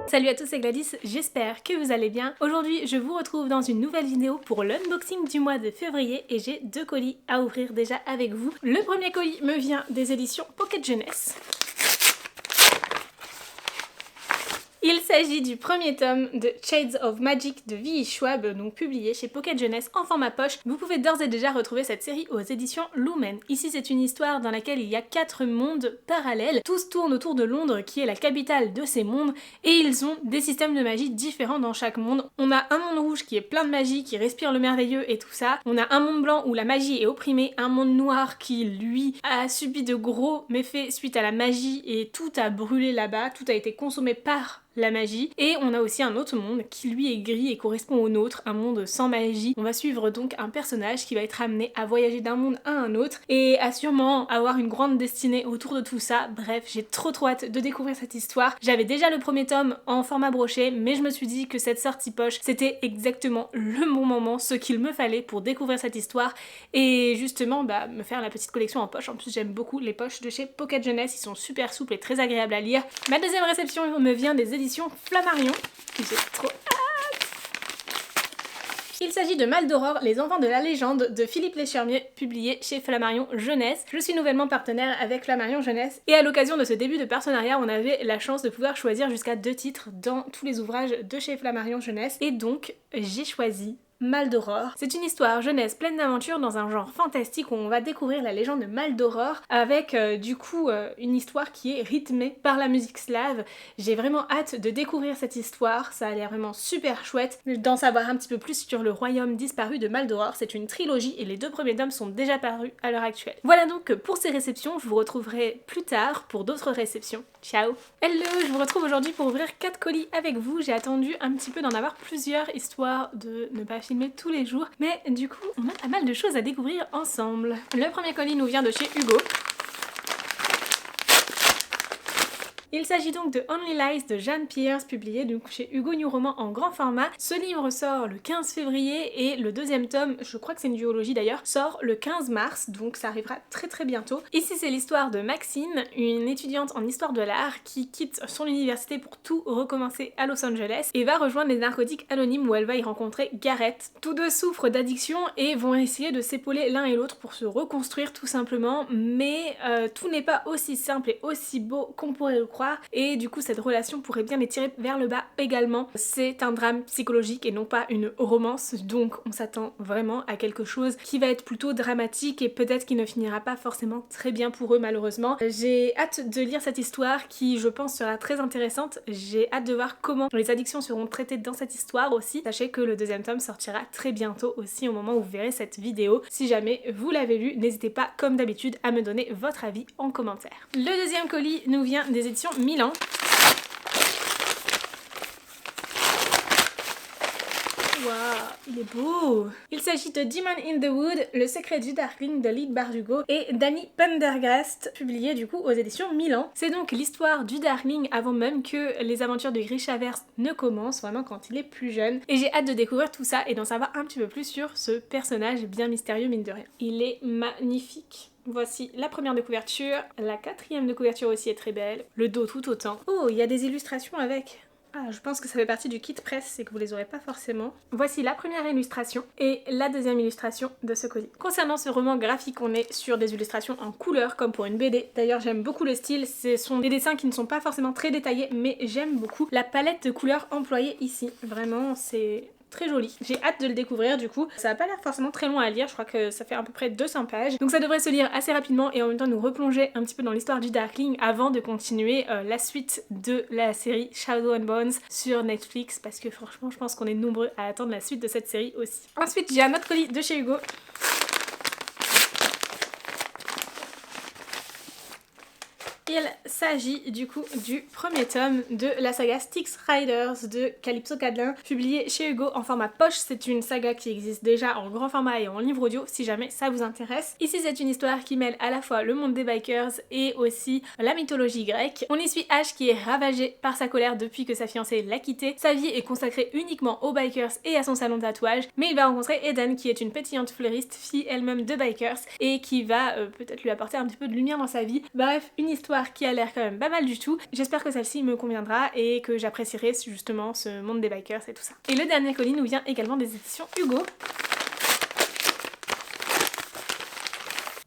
Salut à tous, c'est Gladys, j'espère que vous allez bien. Aujourd'hui, je vous retrouve dans une nouvelle vidéo pour l'unboxing du mois de février et j'ai deux colis à ouvrir déjà avec vous. Le premier colis me vient des éditions Pocket Jeunesse. Il s'agit du premier tome de Shades of Magic de V.E. Schwab, donc publié chez Pocket Jeunesse en format poche. Vous pouvez d'ores et déjà retrouver cette série aux éditions Lumen. Ici, c'est une histoire dans laquelle il y a 4 mondes parallèles. Tous tournent autour de Londres, qui est la capitale de ces mondes, et ils ont des systèmes de magie différents dans chaque monde. On a un monde rouge qui est plein de magie, qui respire le merveilleux et tout ça. On a un monde blanc où la magie est opprimée, un monde noir qui, lui, a subi de gros méfaits suite à la magie et tout a brûlé là-bas, tout a été consommé par la magie. Et on a aussi un autre monde qui lui est gris et correspond au nôtre, un monde sans magie. On va suivre donc un personnage qui va être amené à voyager d'un monde à un autre et à sûrement avoir une grande destinée autour de tout ça. Bref, j'ai trop hâte de découvrir cette histoire. J'avais déjà le premier tome en format broché, mais je me suis dit que cette sortie poche, c'était exactement le bon moment, ce qu'il me fallait pour découvrir cette histoire et justement me faire la petite collection en poche. En plus, j'aime beaucoup les poches de chez Pocket Jeunesse, ils sont super souples et très agréables à lire. Ma deuxième réception me vient des éditions Flammarion, j'ai trop hâte. Il s'agit de Mal d'Aurore, les enfants de la légende de Philippe Lechermier, publié chez Flammarion Jeunesse. Je suis nouvellement partenaire avec Flammarion Jeunesse et à l'occasion de ce début de partenariat, on avait la chance de pouvoir choisir jusqu'à 2 titres dans tous les ouvrages de chez Flammarion Jeunesse et donc j'ai choisi Mal d'Aurore. C'est une histoire jeunesse pleine d'aventures dans un genre fantastique où on va découvrir la légende de Mal d'Aurore avec une histoire qui est rythmée par la musique slave. J'ai vraiment hâte de découvrir cette histoire, ça a l'air vraiment super chouette d'en savoir un petit peu plus sur le royaume disparu de Mal d'Aurore. C'est une trilogie et les 2 premiers tomes sont déjà parus à l'heure actuelle. Voilà donc pour ces réceptions, je vous retrouverai plus tard pour d'autres réceptions. Ciao! Hello, je vous retrouve aujourd'hui pour ouvrir 4 colis avec vous. J'ai attendu un petit peu d'en avoir plusieurs histoire de ne pas filmer tous les jours, mais du coup on a pas mal de choses à découvrir ensemble. Le premier colis nous vient de chez Hugo. Il s'agit donc de Only Lies de Jeanne Pierce, publié donc chez Hugo New Roman en grand format. Ce livre sort le 15 février et le deuxième tome, je crois que c'est une duologie d'ailleurs, sort le 15 mars, donc ça arrivera très bientôt. Ici c'est l'histoire de Maxine, une étudiante en histoire de l'art qui quitte son université pour tout recommencer à Los Angeles et va rejoindre les narcotiques anonymes où elle va y rencontrer Gareth. Tous deux souffrent d'addiction et vont essayer de s'épauler l'un et l'autre pour se reconstruire tout simplement, mais tout n'est pas aussi simple et aussi beau qu'on pourrait le croire. Et du coup cette relation pourrait bien les tirer vers le bas également. C'est un drame psychologique et non pas une romance, donc on s'attend vraiment à quelque chose qui va être plutôt dramatique et peut-être qui ne finira pas forcément très bien pour eux malheureusement. J'ai hâte de lire cette histoire qui je pense sera très intéressante. J'ai hâte de voir comment les addictions seront traitées dans cette histoire aussi. Sachez que le deuxième tome sortira très bientôt aussi au moment où vous verrez cette vidéo. Si jamais vous l'avez lu, n'hésitez pas comme d'habitude à me donner votre avis en commentaire. Le deuxième colis nous vient des éditions Milan. Waouh, il est beau! Il s'agit de Demon in the Wood, le secret du Darkling de Leigh Bardugo et Danny Pendergast, publié du coup aux éditions Milan. C'est donc l'histoire du Darkling avant même que les aventures de Grishaverse ne commencent, vraiment quand il est plus jeune. Et j'ai hâte de découvrir tout ça et d'en savoir un petit peu plus sur ce personnage bien mystérieux mine de rien. Il est magnifique. Voici la première de couverture, la 4e de couverture aussi est très belle, le dos tout autant. Oh, il y a des illustrations avec. Ah, je pense que ça fait partie du kit presse et que vous les aurez pas forcément. Voici la première illustration et la deuxième illustration de ce colis. Concernant ce roman graphique, on est sur des illustrations en couleur comme pour une BD. D'ailleurs, j'aime beaucoup le style, ce sont des dessins qui ne sont pas forcément très détaillés, mais j'aime beaucoup la palette de couleurs employée ici. Vraiment, c'est très joli. J'ai hâte de le découvrir du coup. Ça n'a pas l'air forcément très long à lire, je crois que ça fait à peu près 200 pages. Donc ça devrait se lire assez rapidement et en même temps nous replonger un petit peu dans l'histoire du Darkling avant de continuer la suite de la série Shadow and Bones sur Netflix parce que franchement je pense qu'on est nombreux à attendre la suite de cette série aussi. Ensuite j'ai un autre colis de chez Hugo. Il s'agit du coup du premier tome de la saga Styx Riders de Calypso Cadelin, publié chez Hugo en format poche. C'est une saga qui existe déjà en grand format et en livre audio si jamais ça vous intéresse. Ici c'est une histoire qui mêle à la fois le monde des bikers et aussi la mythologie grecque. On y suit Ash qui est ravagé par sa colère depuis que sa fiancée l'a quitté. Sa vie est consacrée uniquement aux bikers et à son salon de tatouage, mais il va rencontrer Eden qui est une pétillante fleuriste, fille elle-même de bikers et qui va peut-être lui apporter un petit peu de lumière dans sa vie. Bref, une histoire histoire qui a l'air quand même pas mal du tout. J'espère que celle-ci me conviendra et que j'apprécierai justement ce monde des bikers et tout ça. Et le dernier colis nous vient également des éditions Hugo.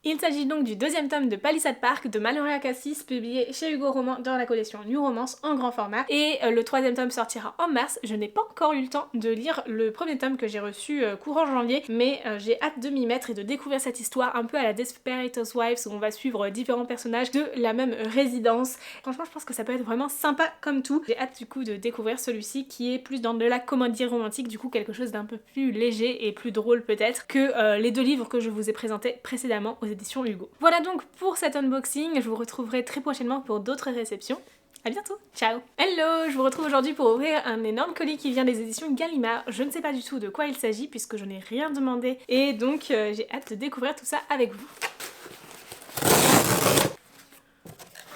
Il s'agit donc du deuxième tome de Palisade Park de Maloria Cassis, publié chez Hugo Roman dans la collection New Romance en grand format. Et le troisième tome sortira en mars. Je n'ai pas encore eu le temps de lire le premier tome que j'ai reçu courant janvier, mais j'ai hâte de m'y mettre et de découvrir cette histoire un peu à la Desperate Housewives où on va suivre différents personnages de la même résidence. Franchement, je pense que ça peut être vraiment sympa comme tout. J'ai hâte du coup de découvrir celui-ci qui est plus dans de la comédie romantique, du coup quelque chose d'un peu plus léger et plus drôle peut-être que les deux livres que je vous ai présentés précédemment aux éditions Hugo. Voilà donc pour cet unboxing, je vous retrouverai très prochainement pour d'autres réceptions. À bientôt, ciao! Hello, je vous retrouve aujourd'hui pour ouvrir un énorme colis qui vient des éditions Gallimard. Je ne sais pas du tout de quoi il s'agit puisque je n'ai rien demandé et donc j'ai hâte de découvrir tout ça avec vous.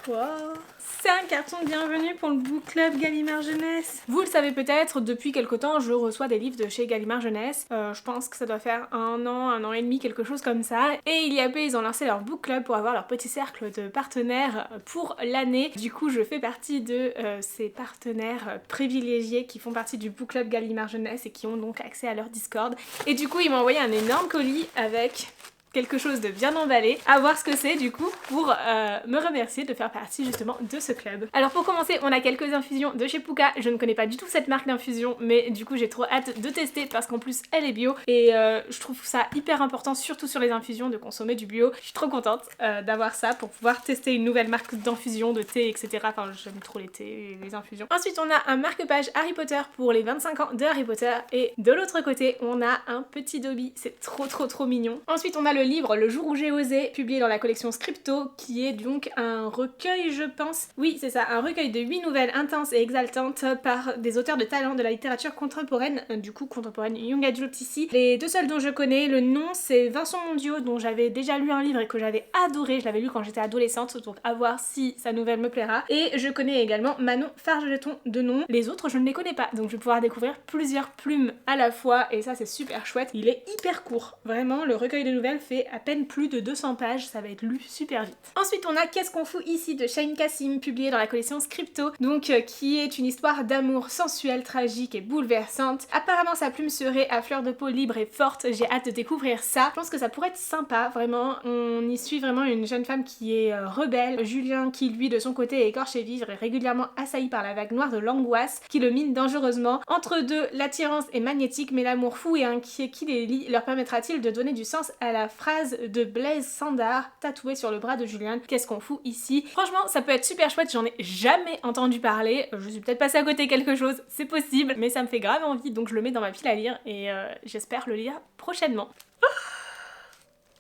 Wow. C'est un carton de bienvenue pour le Book Club Gallimard Jeunesse. Vous le savez peut-être, depuis quelque temps je reçois des livres de chez Gallimard Jeunesse. Je pense que ça doit faire un an et demi, quelque chose comme ça. Et il y a peu ils ont lancé leur Book Club pour avoir leur petit cercle de partenaires pour l'année. Du coup je fais partie de ces partenaires privilégiés qui font partie du Book Club Gallimard Jeunesse et qui ont donc accès à leur Discord. Et du coup ils m'ont envoyé un énorme colis avec quelque chose de bien emballé, à voir ce que c'est du coup pour me remercier de faire partie justement de ce club. Alors pour commencer, on a quelques infusions de chez Pooka. Je ne connais pas du tout cette marque d'infusion, mais du coup j'ai trop hâte de tester parce qu'en plus elle est bio et je trouve ça hyper important, surtout sur les infusions, de consommer du bio. Je suis trop contente d'avoir ça pour pouvoir tester une nouvelle marque d'infusion, de thé, etc. Enfin j'aime trop les thés et les infusions. Ensuite on a un marque-page Harry Potter pour les 25 ans de Harry Potter et de l'autre côté on a un petit Dobby, c'est trop mignon. Ensuite on a le livre Le jour où j'ai osé, publié dans la collection Scripto, qui est donc un recueil, je pense. Oui, c'est ça, un recueil de 8 nouvelles intenses et exaltantes par des auteurs de talent de la littérature contemporaine, du coup contemporaine young adult ici. Les deux seuls dont je connais, le nom c'est Vincent Mondiaux, dont j'avais déjà lu un livre et que j'avais adoré, je l'avais lu quand j'étais adolescente, donc à voir si sa nouvelle me plaira. Et je connais également Manon Fargeton de nom. Les autres je ne les connais pas, donc je vais pouvoir découvrir plusieurs plumes à la fois et ça c'est super chouette. Il est hyper court, vraiment le recueil de nouvelles fait à peine plus de 200 pages, ça va être lu super vite. Ensuite on a Qu'est-ce qu'on fout ici de Shahine Kassim, publié dans la collection Scripto, donc qui est une histoire d'amour sensuelle, tragique et bouleversante. Apparemment sa plume serait à fleur de peau, libre et forte, j'ai hâte de découvrir ça. Je pense que ça pourrait être sympa, vraiment. On y suit vraiment une jeune femme qui est rebelle, Julien qui lui de son côté est écorché vivre et régulièrement assailli par la vague noire de l'angoisse qui le mine dangereusement. Entre deux, l'attirance est magnétique mais l'amour fou et inquiet qui les lie leur permettra-t-il de donner du sens à la phrase de Blaise Sandard tatouée sur le bras de Julien, qu'est-ce qu'on fout ici? Franchement ça peut être super chouette, j'en ai jamais entendu parler, je suis peut-être passée à côté quelque chose, c'est possible, mais ça me fait grave envie donc je le mets dans ma pile à lire et j'espère le lire prochainement.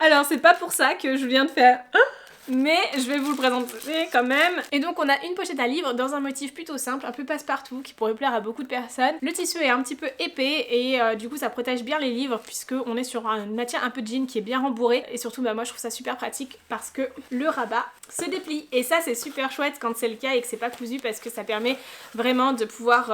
Alors c'est pas pour ça que je viens de faire mais je vais vous le présenter quand même. Et donc on a une pochette à livres dans un motif plutôt simple, un peu passe-partout, qui pourrait plaire à beaucoup de personnes. Le tissu est un petit peu épais et du coup ça protège bien les livres puisque on est sur une matière un peu jean qui est bien rembourrée. Et surtout moi je trouve ça super pratique parce que le rabat se déplie. Et ça c'est super chouette quand c'est le cas et que c'est pas cousu parce que ça permet vraiment de pouvoir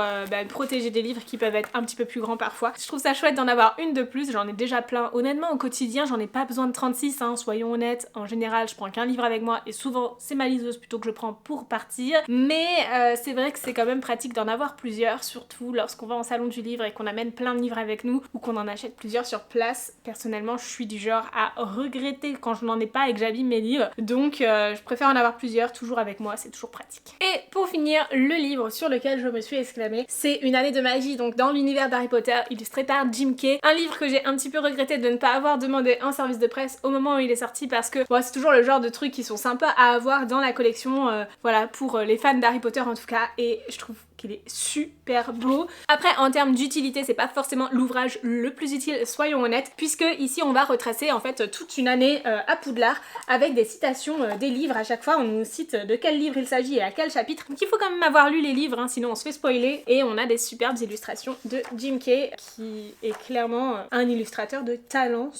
protéger des livres qui peuvent être un petit peu plus grands parfois. Je trouve ça chouette d'en avoir une de plus, j'en ai déjà plein. Honnêtement au quotidien j'en ai pas besoin de 36, hein, soyons honnêtes. En général je prends qu'un livre avec moi et souvent c'est ma liseuse plutôt que je prends pour partir, mais c'est vrai que c'est quand même pratique d'en avoir plusieurs, surtout lorsqu'on va en salon du livre et qu'on amène plein de livres avec nous ou qu'on en achète plusieurs sur place. Personnellement je suis du genre à regretter quand je n'en ai pas et que j'abîme mes livres, donc je préfère en avoir plusieurs toujours avec moi, c'est toujours pratique. Et pour finir, le livre sur lequel je me suis exclamée, c'est Une année de magie, donc dans l'univers d'Harry Potter, illustré par Jim Kay, un livre que j'ai un petit peu regretté de ne pas avoir demandé en service de presse au moment où il est sorti parce que bon, c'est toujours le genre de trucs qui sont sympa à avoir dans la collection, voilà, pour les fans d'Harry Potter en tout cas, et je trouve qu'il est super beau. Après en termes d'utilité c'est pas forcément l'ouvrage le plus utile, soyons honnêtes, puisque ici on va retracer en fait toute une année à Poudlard avec des citations des livres. À chaque fois on nous cite de quel livre il s'agit et à quel chapitre, chapitres. Donc il faut quand même avoir lu les livres, hein, sinon on se fait spoiler. Et on a des superbes illustrations de Jim Kay, qui est clairement un illustrateur de talent,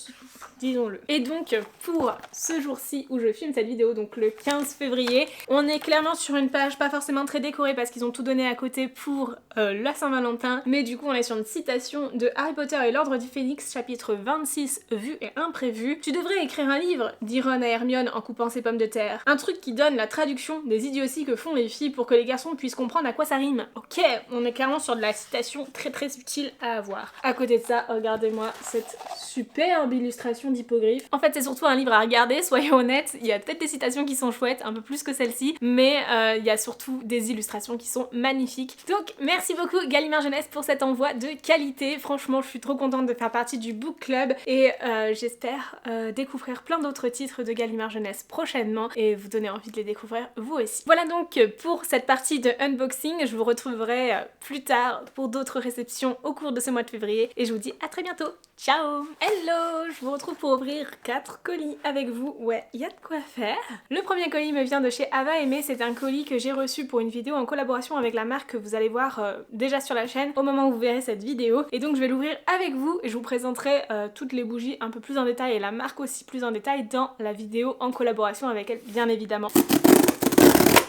disons-le. Et donc pour ce jour-ci où je filme cette vidéo, donc le 15 février, on est clairement sur une page pas forcément très décorée parce qu'ils ont tout donné à côté pour la Saint-Valentin, mais du coup on est sur une citation de Harry Potter et l'Ordre du Phénix, chapitre 26, Vu et imprévu. Tu devrais écrire un livre, dit Ron à Hermione en coupant ses pommes de terre. Un truc qui donne la traduction des idioties que font les filles pour que les garçons puissent comprendre à quoi ça rime. Ok, on est clairement sur de la citation très très utile à avoir. À côté de ça, regardez-moi cette superbe illustration d'hippogriffe. En fait c'est surtout un livre à regarder, soyons honnêtes, il y a peut-être des citations qui sont chouettes, un peu plus que celle-ci, mais il y a surtout des illustrations qui sont magnifiques. Donc merci beaucoup Gallimard Jeunesse pour cet envoi de qualité, franchement je suis trop contente de faire partie du book club et j'espère découvrir plein d'autres titres de Gallimard Jeunesse prochainement et vous donner envie de les découvrir vous aussi. Voilà donc pour cette partie de unboxing, je vous retrouverai plus tard pour d'autres réceptions au cours de ce mois de février et je vous dis à très bientôt. Ciao! Hello! Je vous retrouve pour ouvrir 4 colis avec vous. Ouais, il y a de quoi faire. Le premier colis me vient de chez Ava Aimée, c'est un colis que j'ai reçu pour une vidéo en collaboration avec la marque que vous allez voir déjà sur la chaîne au moment où vous verrez cette vidéo. Et donc je vais l'ouvrir avec vous et je vous présenterai toutes les bougies un peu plus en détail et la marque aussi plus en détail dans la vidéo en collaboration avec elle bien évidemment.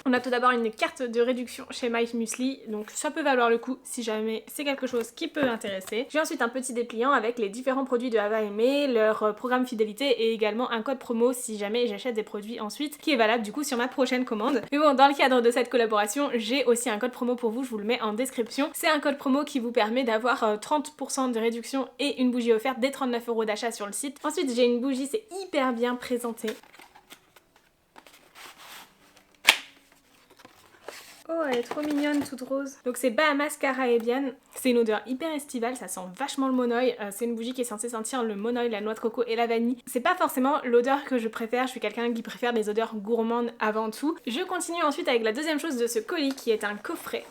On a tout d'abord une carte de réduction chez My Muesli, donc ça peut valoir le coup si jamais c'est quelque chose qui peut intéresser. J'ai ensuite un petit dépliant avec les différents produits de Ava Aimée, leur programme fidélité et également un code promo si jamais j'achète des produits ensuite, qui est valable du coup sur ma prochaine commande. Mais bon, dans le cadre de cette collaboration, j'ai aussi un code promo pour vous, je vous le mets en description. C'est un code promo qui vous permet d'avoir 30% de réduction et une bougie offerte dès 39 € d'achat sur le site. Ensuite j'ai une bougie, c'est hyper bien présenté. Oh, elle est trop mignonne, toute rose. Donc c'est Bahamas Caribbean. C'est une odeur hyper estivale, ça sent vachement le monoeil. C'est une bougie qui est censée sentir le monoeil, la noix de coco et la vanille. C'est pas forcément l'odeur que je préfère, je suis quelqu'un qui préfère des odeurs gourmandes avant tout. Je continue ensuite avec la deuxième chose de ce colis qui est un coffret.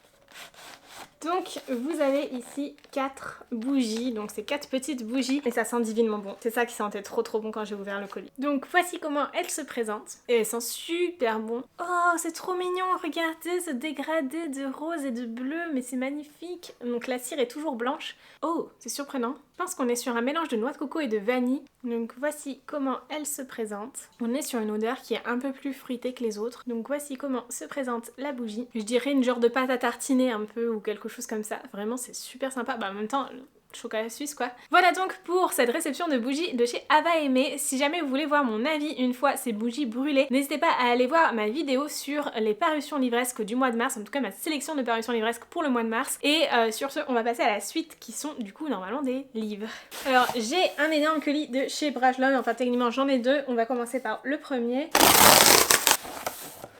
Donc vous avez ici 4 bougies, donc c'est 4 petites bougies et ça sent divinement bon. C'est ça qui sentait trop bon quand j'ai ouvert le colis. Donc voici comment elles se présentent et elles sentent super bon. Oh c'est trop mignon, regardez ce dégradé de rose et de bleu, mais c'est magnifique. Donc la cire est toujours blanche. Oh c'est surprenant. Je pense qu'on est sur un mélange de noix de coco et de vanille. Donc voici comment elle se présente. On est sur une odeur qui est un peu plus fruitée que les autres. Donc voici comment se présente la bougie. Je dirais une genre de pâte à tartiner un peu ou quelque chose comme ça. Vraiment c'est super sympa. Bah en même temps chocolat suisse quoi. Voilà donc pour cette réception de bougies de chez Ava Aimée. Si jamais vous voulez voir mon avis une fois ces bougies brûlées, n'hésitez pas à aller voir ma vidéo sur les parutions livresques du mois de mars, en tout cas ma sélection de parutions livresques pour le mois de mars. Et sur ce, on va passer à la suite qui sont du coup normalement des livres. Alors j'ai un énorme colis de chez Brajlon, enfin techniquement j'en ai deux. On va commencer par le premier.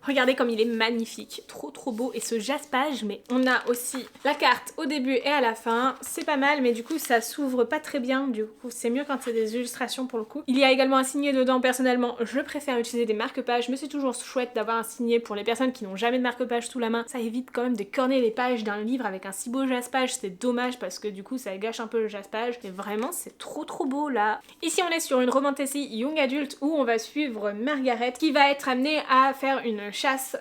Regardez comme il est magnifique, trop beau, et ce jaspage, mais on a aussi la carte au début et à la fin, c'est pas mal mais du coup ça s'ouvre pas très bien, du coup c'est mieux quand c'est des illustrations pour le coup. Il y a également un signet dedans, personnellement je préfère utiliser des marque-pages mais c'est toujours chouette d'avoir un signet pour les personnes qui n'ont jamais de marque-page sous la main, ça évite quand même de corner les pages d'un livre avec un si beau jaspage, c'est dommage parce que du coup ça gâche un peu le jaspage, et vraiment c'est trop beau là. Ici on est sur une romantasy young adulte où on va suivre Margaret qui va être amenée à faire une chasse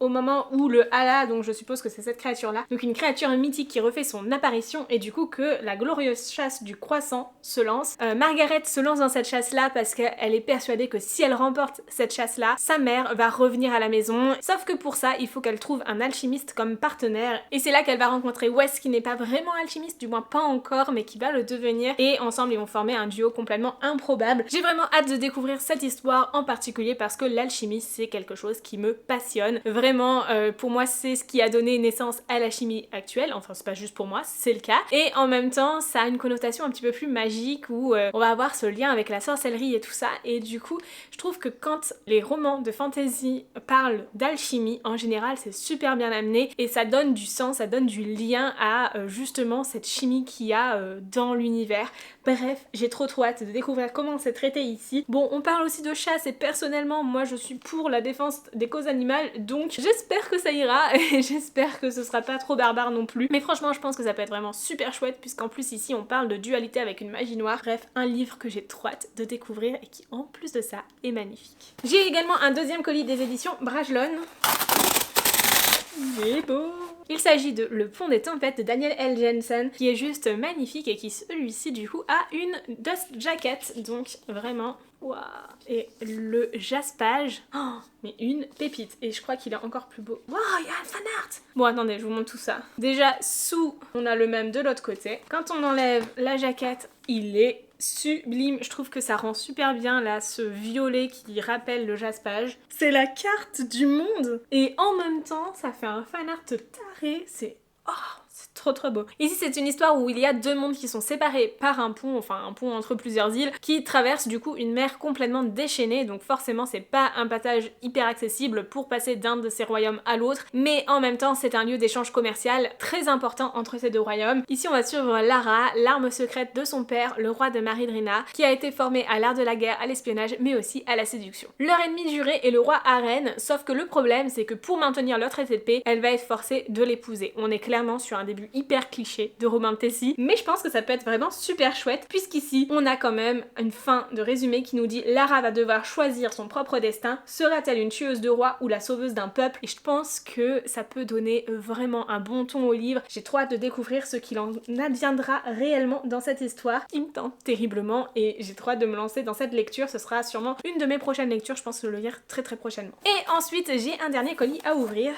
au moment où le Hala, donc je suppose que c'est cette créature là, donc une créature mythique qui refait son apparition et du coup que la glorieuse chasse du croissant se lance. Margaret se lance dans cette chasse là parce qu'elle est persuadée que si elle remporte cette chasse là, sa mère va revenir à la maison, sauf que pour ça il faut qu'elle trouve un alchimiste comme partenaire et c'est là qu'elle va rencontrer Wes qui n'est pas vraiment alchimiste, du moins pas encore, mais qui va le devenir et ensemble ils vont former un duo complètement improbable. J'ai vraiment hâte de découvrir cette histoire en particulier parce que l'alchimie c'est quelque chose qui me passionne. Vraiment, pour moi, c'est ce qui a donné naissance à la chimie actuelle. Enfin, c'est pas juste pour moi, c'est le cas. Et en même temps, ça a une connotation un petit peu plus magique où on va avoir ce lien avec la sorcellerie et tout ça. Et du coup, je trouve que quand les romans de fantasy parlent d'alchimie, en général, c'est super bien amené et ça donne du sens, ça donne du lien à justement cette chimie qu'il y a dans l'univers. Bref, j'ai trop hâte de découvrir comment c'est traité ici. Bon, on parle aussi de chasse et personnellement, moi, je suis pour la défense des causes animales, donc j'espère que ça ira et j'espère que ce sera pas trop barbare non plus. Mais franchement, je pense que ça peut être vraiment super chouette puisqu'en plus ici, on parle de dualité avec une magie noire. Bref, un livre que j'ai trop hâte de découvrir et qui, en plus de ça, est magnifique. J'ai également un deuxième colis des éditions Brajlon. Il est beau. Il s'agit de Le Pont des Tempêtes de Daniel L. Jensen, qui est juste magnifique et qui, celui-ci, du coup, a une dust jacket. Donc, vraiment, waouh. Et le jaspage, oh, mais une pépite. Et je crois qu'il est encore plus beau. Waouh, il y a un fan art. Bon, attendez, je vous montre tout ça. Déjà, sous, on a le même de l'autre côté. Quand on enlève la jaquette, il est sublime. Je trouve que ça rend super bien là ce violet qui rappelle le jaspage. C'est la carte du monde et en même temps ça fait un fan art taré. C'est trop trop beau. Ici c'est une histoire où il y a deux mondes qui sont séparés par un pont, enfin un pont entre plusieurs îles, qui traversent du coup une mer complètement déchaînée, donc forcément c'est pas un passage hyper accessible pour passer d'un de ces royaumes à l'autre, mais en même temps c'est un lieu d'échange commercial très important entre ces deux royaumes. Ici on va suivre Lara, l'arme secrète de son père, le roi de Maridrina, qui a été formé à l'art de la guerre, à l'espionnage, mais aussi à la séduction. Leur ennemi juré est le roi Aren, sauf que le problème c'est que pour maintenir leur traité de paix, elle va être forcée de l'épouser. On est clairement sur un début hyper cliché de Robin Tessy, mais je pense que ça peut être vraiment super chouette, puisqu'ici on a quand même une fin de résumé qui nous dit Lara va devoir choisir son propre destin, sera-t-elle une tueuse de roi ou la sauveuse d'un peuple? Et je pense que ça peut donner vraiment un bon ton au livre. J'ai trop hâte de découvrir ce qu'il en adviendra réellement dans cette histoire. Il me tente terriblement et j'ai trop hâte de me lancer dans cette lecture. Ce sera sûrement une de mes prochaines lectures, je pense le lire très très prochainement. Et ensuite j'ai un dernier colis à ouvrir.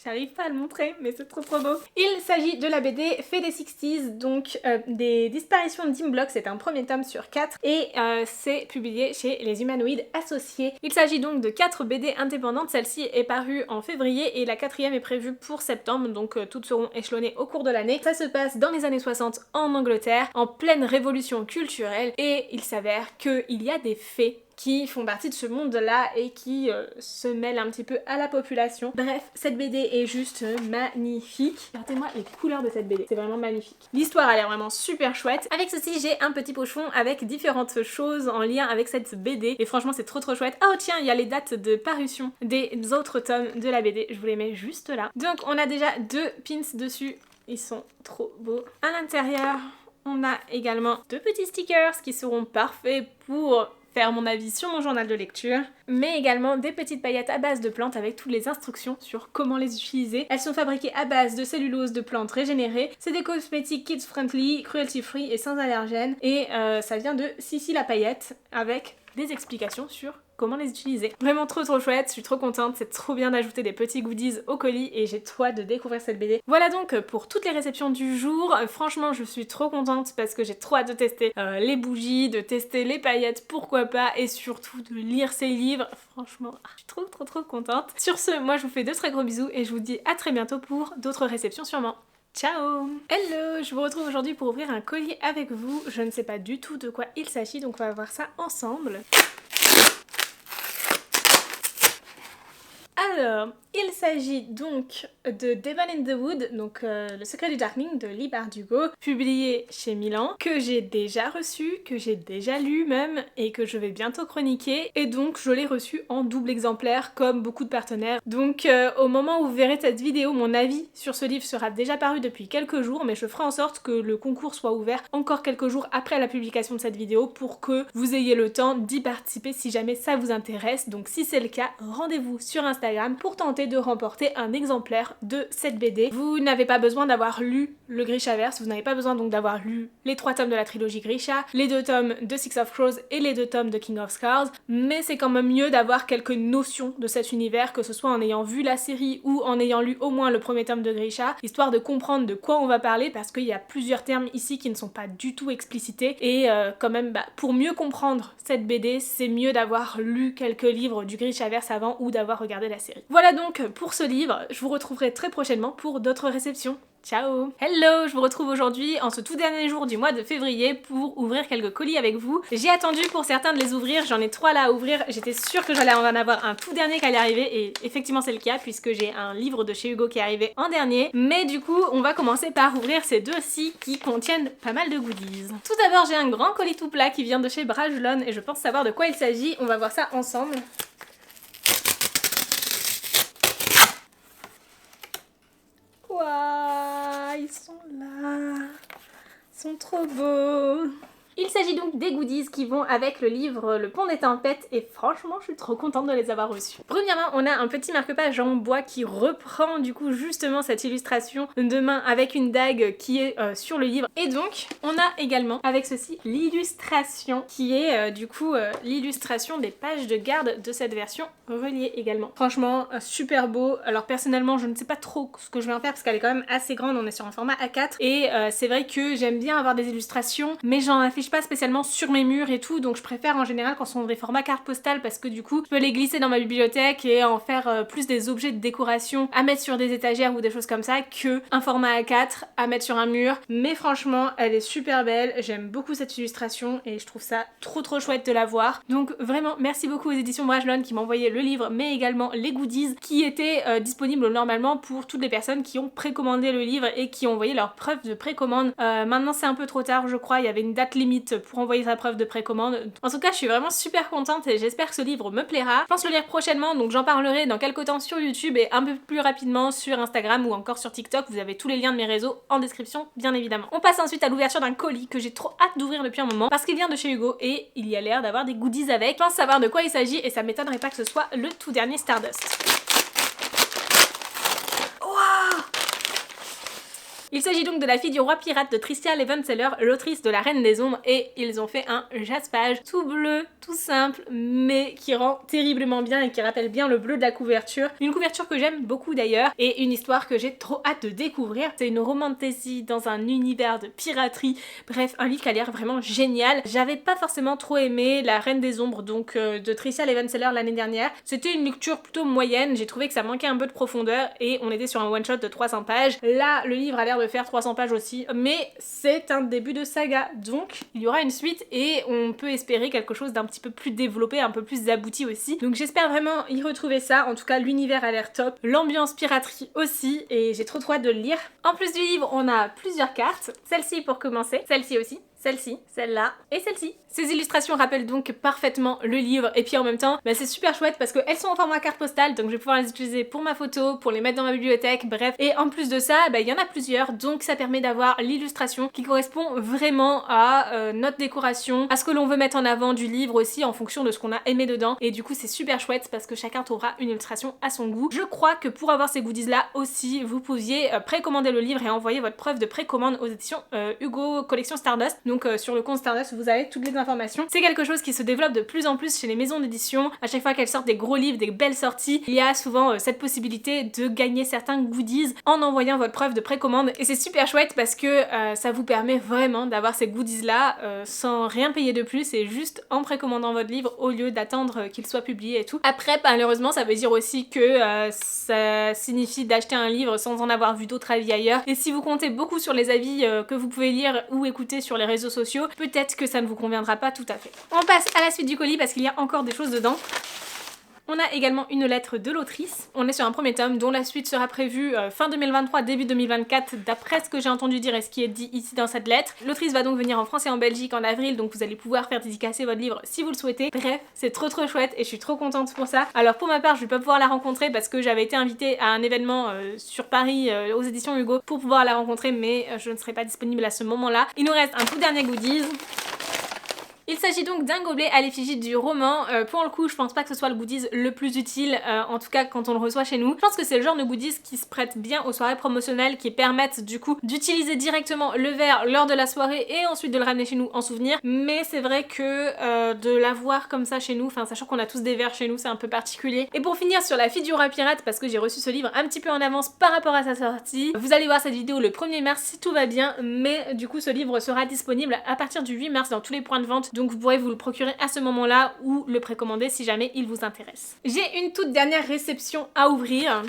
J'arrive pas à le montrer, mais c'est trop trop beau. Il s'agit de la BD Fée des 60s, donc des disparitions d'Imblock, c'est un premier tome sur 4 et c'est publié chez Les Humanoïdes Associés. Il s'agit donc de 4 BD indépendantes, celle-ci est parue en février et la 4e est prévue pour septembre, donc toutes seront échelonnées au cours de l'année. Ça se passe dans les années 60 en Angleterre, en pleine révolution culturelle, et il s'avère qu'il y a des fées qui font partie de ce monde-là et qui se mêlent un petit peu à la population. Bref, cette BD est juste magnifique. Regardez-moi les couleurs de cette BD, c'est vraiment magnifique. L'histoire a l'air vraiment super chouette. Avec ceci, j'ai un petit pochon avec différentes choses en lien avec cette BD et franchement c'est trop trop chouette. Oh tiens, il y a les dates de parution des autres tomes de la BD, je vous les mets juste là. Donc on a déjà 2 pins dessus, ils sont trop beaux. À l'intérieur, on a également 2 petits stickers qui seront parfaits pour faire mon avis sur mon journal de lecture, mais également des petites paillettes à base de plantes avec toutes les instructions sur comment les utiliser. Elles sont fabriquées à base de cellulose de plantes régénérées, c'est des cosmétiques kids friendly, cruelty free et sans allergènes, et ça vient de Sissi la paillette avec des explications sur comment les utiliser. Vraiment trop trop chouette, je suis trop contente, c'est trop bien d'ajouter des petits goodies au colis et j'ai trop hâte de découvrir cette BD. Voilà donc pour toutes les réceptions du jour. Franchement je suis trop contente parce que j'ai trop hâte de tester les bougies, de tester les paillettes, pourquoi pas, et surtout de lire ces livres. Franchement, je suis trop trop trop contente. Sur ce, moi je vous fais de très gros bisous et je vous dis à très bientôt pour d'autres réceptions sûrement. Ciao! Hello! Je vous retrouve aujourd'hui pour ouvrir un colis avec vous. Je ne sais pas du tout de quoi il s'agit, donc on va voir ça ensemble. Alors, il s'agit donc de Devil in the Wood, donc Le secret du Darkling de Leigh Bardugo, publié chez Milan, que j'ai déjà reçu, que j'ai déjà lu même, et que je vais bientôt chroniquer, et donc je l'ai reçu en double exemplaire, comme beaucoup de partenaires. Donc au moment où vous verrez cette vidéo, mon avis sur ce livre sera déjà paru depuis quelques jours, mais je ferai en sorte que le concours soit ouvert encore quelques jours après la publication de cette vidéo, pour que vous ayez le temps d'y participer si jamais ça vous intéresse. Donc si c'est le cas, rendez-vous sur Instagram pour tenter de remporter un exemplaire de cette BD. Vous n'avez pas besoin d'avoir lu le Grishaverse, vous n'avez pas besoin donc d'avoir lu les 3 tomes de la trilogie Grisha, les 2 tomes de Six of Crows et les 2 tomes de King of Scars, mais c'est quand même mieux d'avoir quelques notions de cet univers, que ce soit en ayant vu la série ou en ayant lu au moins le premier tome de Grisha, histoire de comprendre de quoi on va parler, parce qu'il y a plusieurs termes ici qui ne sont pas du tout explicités, et quand même pour mieux comprendre cette BD, c'est mieux d'avoir lu quelques livres du Grishaverse avant ou d'avoir regardé la série. Voilà donc pour ce livre, je vous retrouverai très prochainement pour d'autres réceptions. Ciao! Hello! Je vous retrouve aujourd'hui en ce tout dernier jour du mois de février pour ouvrir quelques colis avec vous. J'ai attendu pour certains de les ouvrir, j'en ai 3 là à ouvrir, j'étais sûre que j'allais en avoir un tout dernier qui allait arriver et effectivement c'est le cas puisque j'ai un livre de chez Hugo qui est arrivé en dernier. Mais du coup on va commencer par ouvrir ces deux-ci qui contiennent pas mal de goodies. Tout d'abord j'ai un grand colis tout plat qui vient de chez Brajlon et je pense savoir de quoi il s'agit, on va voir ça ensemble. Waouh, ils sont là, ils sont trop beaux. Il s'agit donc des goodies qui vont avec le livre Le Pont des Tempêtes et franchement je suis trop contente de les avoir reçus. Premièrement, on a un petit marque-page en bois qui reprend du coup justement cette illustration de main avec une dague qui est sur le livre. Et donc on a également avec ceci l'illustration qui est du coup l'illustration des pages de garde de cette version reliée également. Franchement super beau. Alors personnellement je ne sais pas trop ce que je vais en faire parce qu'elle est quand même assez grande, on est sur un format A4 et c'est vrai que j'aime bien avoir des illustrations mais j'en affiche pas spécialement sur mes murs et tout, donc je préfère en général quand ce sont des formats carte postale parce que du coup je peux les glisser dans ma bibliothèque et en faire plus des objets de décoration à mettre sur des étagères ou des choses comme ça que un format A4 à mettre sur un mur. Mais franchement elle est super belle, j'aime beaucoup cette illustration et je trouve ça trop chouette de la voir. Donc vraiment merci beaucoup aux éditions Brajlon qui m'ont envoyé le livre mais également les goodies qui étaient disponibles normalement pour toutes les personnes qui ont précommandé le livre et qui ont envoyé leur preuve de précommande. Maintenant c'est un peu trop tard je crois, il y avait une date limite pour envoyer sa preuve de précommande. En tout cas je suis vraiment super contente et j'espère que ce livre me plaira. Je pense le lire prochainement donc j'en parlerai dans quelques temps sur YouTube et un peu plus rapidement sur Instagram ou encore sur TikTok. Vous avez tous les liens de mes réseaux en description bien évidemment. On passe ensuite à l'ouverture d'un colis que j'ai trop hâte d'ouvrir depuis un moment parce qu'il vient de chez Hugo et il y a l'air d'avoir des goodies avec. Je pense savoir de quoi il s'agit et ça m'étonnerait pas que ce soit le tout dernier Stardust. Il s'agit donc de La fille du roi pirate de Tricia Levenseller, l'autrice de La Reine des Ombres, et ils ont fait un jaspage tout bleu, tout simple, mais qui rend terriblement bien et qui rappelle bien le bleu de la couverture. Une couverture que j'aime beaucoup d'ailleurs, et une histoire que j'ai trop hâte de découvrir. C'est une romantasy dans un univers de piraterie, bref, un livre qui a l'air vraiment génial. J'avais pas forcément trop aimé La Reine des Ombres, donc de Tricia Levenseller l'année dernière. C'était une lecture plutôt moyenne, j'ai trouvé que ça manquait un peu de profondeur, et on était sur un one-shot de 300 pages. Là, le livre a l'air de faire 300 pages aussi, mais c'est un début de saga, donc il y aura une suite et on peut espérer quelque chose d'un petit peu plus développé, un peu plus abouti aussi. Donc j'espère vraiment y retrouver ça. En tout cas l'univers a l'air top, l'ambiance piraterie aussi, et j'ai trop hâte de le lire. En plus du livre, on a plusieurs cartes, celle-ci pour commencer, celle-ci aussi, celle-ci, celle-là et celle-ci. Ces illustrations rappellent donc parfaitement le livre et puis en même temps c'est super chouette parce qu'elles sont en format carte postale, donc je vais pouvoir les utiliser pour ma photo, pour les mettre dans ma bibliothèque, bref. Et en plus de ça, il y en a plusieurs, donc ça permet d'avoir l'illustration qui correspond vraiment à notre décoration, à ce que l'on veut mettre en avant du livre aussi en fonction de ce qu'on a aimé dedans. Et du coup c'est super chouette parce que chacun trouvera une illustration à son goût. Je crois que pour avoir ces goodies là aussi, vous pouviez précommander le livre et envoyer votre preuve de précommande aux éditions Hugo Collection Stardust. Donc sur le compte Stardust vous avez toutes les informations. C'est quelque chose qui se développe de plus en plus chez les maisons d'édition. À chaque fois qu'elles sortent des gros livres, des belles sorties, il y a souvent cette possibilité de gagner certains goodies en envoyant votre preuve de précommande. Et c'est super chouette parce que ça vous permet vraiment d'avoir ces goodies là sans rien payer de plus et juste en précommandant votre livre au lieu d'attendre qu'il soit publié et tout. Après malheureusement ça veut dire aussi que ça signifie d'acheter un livre sans en avoir vu d'autres avis ailleurs. Et si vous comptez beaucoup sur les avis que vous pouvez lire ou écouter sur les réseaux sociaux, peut-être que ça ne vous conviendra pas tout à fait. On passe à la suite du colis parce qu'il y a encore des choses dedans. On a également une lettre de l'autrice. On est sur un premier tome dont la suite sera prévue fin 2023, début 2024 d'après ce que j'ai entendu dire et ce qui est dit ici dans cette lettre. L'autrice va donc venir en France et en Belgique en avril, donc vous allez pouvoir faire dédicacer votre livre si vous le souhaitez. Bref, c'est trop chouette et je suis trop contente pour ça. Alors pour ma part, je vais pas pouvoir la rencontrer parce que j'avais été invitée à un événement sur Paris aux éditions Hugo pour pouvoir la rencontrer, mais je ne serai pas disponible à ce moment-là. Il nous reste un tout dernier goodies. Il s'agit donc d'un gobelet à l'effigie du roman. Pour le coup, je pense pas que ce soit le goodies le plus utile, en tout cas quand on le reçoit chez nous. Je pense que c'est le genre de goodies qui se prête bien aux soirées promotionnelles, qui permettent du coup d'utiliser directement le verre lors de la soirée et ensuite de le ramener chez nous en souvenir. Mais c'est vrai que de l'avoir comme ça chez nous, enfin sachant qu'on a tous des verres chez nous, c'est un peu particulier. Et pour finir sur La fille du roi pirate, parce que j'ai reçu ce livre un petit peu en avance par rapport à sa sortie, vous allez voir cette vidéo le 1er mars si tout va bien, mais du coup ce livre sera disponible à partir du 8 mars dans tous les points de vente. Donc vous pourrez vous le procurer à ce moment-là ou le précommander si jamais il vous intéresse. J'ai une toute dernière réception à ouvrir.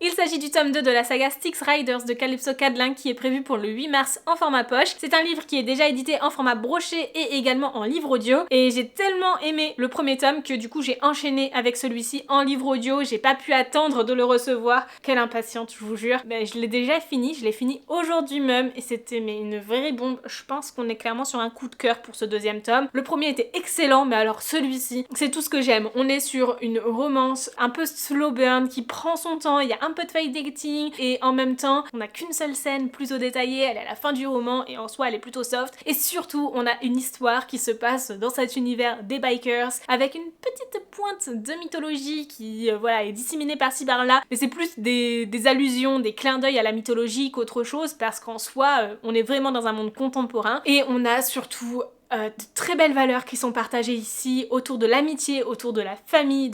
Il s'agit du tome 2 de la saga Styx Riders de Calypso Cadlin qui est prévu pour le 8 mars en format poche. C'est un livre qui est déjà édité en format broché et également en livre audio. Et j'ai tellement aimé le premier tome que du coup j'ai enchaîné avec celui-ci en livre audio. J'ai pas pu attendre de le recevoir. Quelle impatiente, je vous jure. Je l'ai déjà fini, je l'ai fini aujourd'hui même et c'était une vraie bombe. Je pense qu'on est clairement sur un coup de cœur pour ce deuxième tome. Le premier était excellent, mais alors celui-ci, c'est tout ce que j'aime. On est sur une romance un peu slow burn qui prend son temps. Il y a un peu de fighting et en même temps on n'a qu'une seule scène plutôt détaillée, elle est à la fin du roman et en soi elle est plutôt soft et surtout on a une histoire qui se passe dans cet univers des bikers avec une petite pointe de mythologie qui voilà est disséminée par-ci par-là, mais c'est plus des allusions, des clins d'œil à la mythologie qu'autre chose parce qu'en soi on est vraiment dans un monde contemporain et on a surtout de très belles valeurs qui sont partagées ici autour de l'amitié, autour de la famille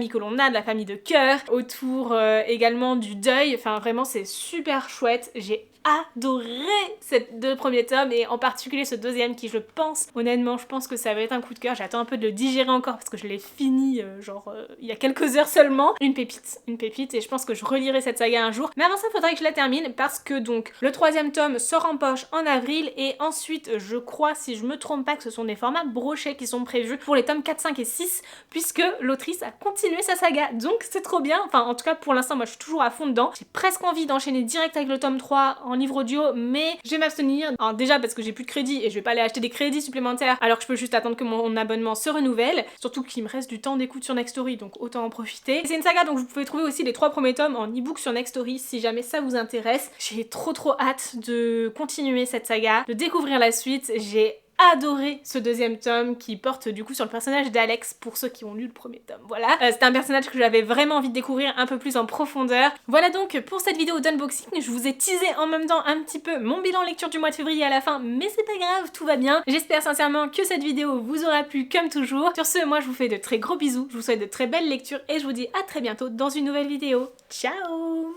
que l'on a, de la famille de cœur, autour également du deuil, enfin vraiment c'est super chouette, j'ai adoré ces deux premiers tomes et en particulier ce deuxième qui je pense, honnêtement je pense que ça va être un coup de cœur, j'attends un peu de le digérer encore parce que je l'ai fini il y a quelques heures seulement, une pépite et je pense que je relirai cette saga un jour, mais avant ça il faudrait que je la termine parce que donc le troisième tome sort en poche en avril et ensuite je crois si je me trompe pas que ce sont des formats brochets qui sont prévus pour les tomes 4, 5 et 6 puisque l'autrice a continué sa saga donc c'est trop bien, enfin en tout cas pour l'instant moi je suis toujours à fond dedans, j'ai presque envie d'enchaîner direct avec le tome 3 en livre audio mais je vais m'abstenir, alors déjà parce que j'ai plus de crédit et je vais pas aller acheter des crédits supplémentaires alors que je peux juste attendre que mon abonnement se renouvelle, surtout qu'il me reste du temps d'écoute sur Nextory donc autant en profiter. C'est une saga donc vous pouvez trouver aussi les 3 premiers tomes en e-book sur Nextory si jamais ça vous intéresse. J'ai trop hâte de continuer cette saga, de découvrir la suite, j'ai adoré ce deuxième tome qui porte du coup sur le personnage d'Alex pour ceux qui ont lu le premier tome, voilà. C'est un personnage que j'avais vraiment envie de découvrir un peu plus en profondeur. Voilà donc pour cette vidéo d'unboxing, je vous ai teasé en même temps un petit peu mon bilan lecture du mois de février à la fin, mais c'est pas grave, tout va bien. J'espère sincèrement que cette vidéo vous aura plu comme toujours. Sur ce, moi je vous fais de très gros bisous, je vous souhaite de très belles lectures et je vous dis à très bientôt dans une nouvelle vidéo. Ciao!